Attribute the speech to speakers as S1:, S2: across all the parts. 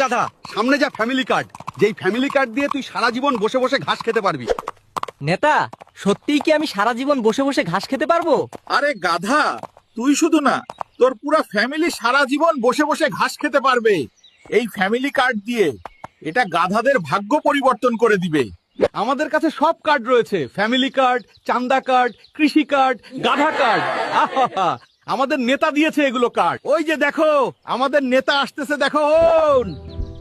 S1: গাধা, সামনে যা ফ্যামিলি কার্ড, যেই ফ্যামিলি কার্ড দিয়ে তুই সারা জীবন বসে বসে ঘাস খেতে পারবি।
S2: নেতা, সত্যিই কি আমি সারা জীবন বসে বসে ঘাস খেতে পারবো?
S3: আরে গাধা, তুই শুধু না, তোর পুরো ফ্যামিলি সারা জীবন বসে বসে ঘাস খেতে পারবে এই ফ্যামিলি কার্ড দিয়ে। এটা গাধাদের ভাগ্য পরিবর্তন করে দিবে।
S1: আমাদের কাছে সব কার্ড রয়েছে, ফ্যামিলি কার্ড, চান্দা কার্ড, কৃষি কার্ড, গাধা কার্ড। আহা, আমাদের নেতা দিয়েছে এগুলো কার্ড। ওই যে দেখো, আমাদের নেতা আসতেছে, দেখো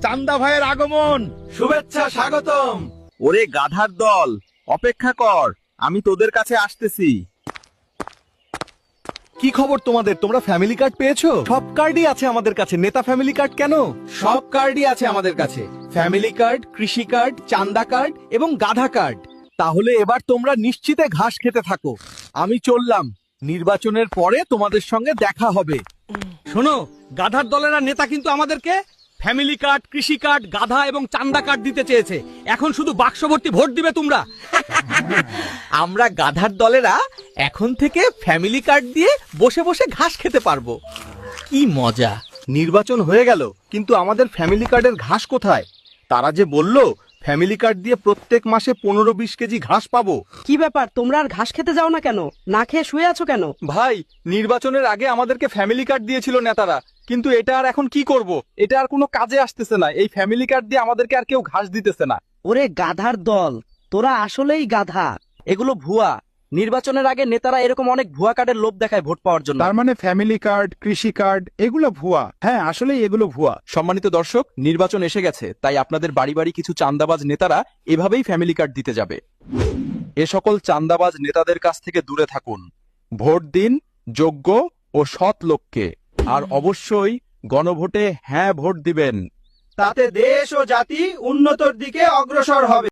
S1: চান্দা ভাইয়ের আগমন, শুভেচ্ছা, স্বাগতম।
S3: ওরে গাধার দল, অপেক্ষা কর, আমি তোদের কাছে আসতেছি।
S1: কি খবর তোমাদের? তোমরা ফ্যামিলি কার্ড পেয়েছো? সব কার্ডই আছে আমাদের কাছে। নেতা ফ্যামিলি কার্ড কেন? সব কার্ডই আছে আমাদের কাছে, ফ্যামিলি কার্ড, কৃষি কার্ড, চান্দা কার্ড এবং গাধা কার্ড। তাহলে এবার তোমরা নিশ্চিতে ঘাস খেতে থাকো। আমি চললাম, নির্বাচনের পরে তোমাদের সঙ্গে দেখা হবে। শোনো, গাধার দলেরা নেতা কিন্তু আমাদেরকে ফ্যামিলি কার্ড, কৃষি কার্ড, গাধা এবং চান্দা কার্ড দিতে চেয়েছে। এখন শুধু বাক্স ভর্তি ভোট দিবে তোমরা।
S2: আমরা গাধার দলেরা এখন থেকে ফ্যামিলি কার্ড দিয়ে বসে বসে ঘাস খেতে পারবো। কি মজা!
S1: নির্বাচন হয়ে গেল, কিন্তু আমাদের ফ্যামিলি কার্ডের ঘাস কোথায়? তারা যে বলল ফ্যামিলি কার্ড দিয়ে প্রত্যেক মাসে 15-20 কেজি ঘাস পাবো।
S4: কি ব্যাপার, তোমরা আর ঘাস খেতে যাও না কেন? না খেয়ে শুয়ে আছো কেন?
S1: ভাই, নির্বাচনের আগে আমাদেরকে ফ্যামিলি কার্ড দিয়েছিল নেতারা, কিন্তু এটা আর এখন কি করব? এটা আর কোনো কাজে আসতেছে না। এই ফ্যামিলি কার্ড দিয়ে আমাদেরকে আর কেউ ঘাস দিতেছে না।
S4: ওরে গাধার দল, তোরা আসলেই গাধা। এগুলো ভুয়া। নির্বাচনের আগে নেতারা এরকম অনেক ভুয়া কার্ডের লোভ দেখায় ভোট পাওয়ার জন্য।
S5: তার মানে ফ্যামিলি কার্ড, কৃষি কার্ড এগুলো ভুয়া। হ্যাঁ, আসলেই এগুলো ভুয়া।
S6: সম্মানিত দর্শক, নির্বাচন এসে গেছে, তাই আপনাদের বাড়ি বাড়ি কিছু চান্দাবাজ নেতারা এভাবেই ফ্যামিলি কার্ড দিতে যাবে। এ সকল চান্দাবাজ নেতাদের কাছ থেকে দূরে থাকুন। ভোট দিন যোগ্য ও সৎ লোককে, আর অবশ্যই গণভোটে হ্যাঁ ভোট দিবেন।
S2: তাতে দেশ ও জাতি উন্নতর দিকে অগ্রসর হবে।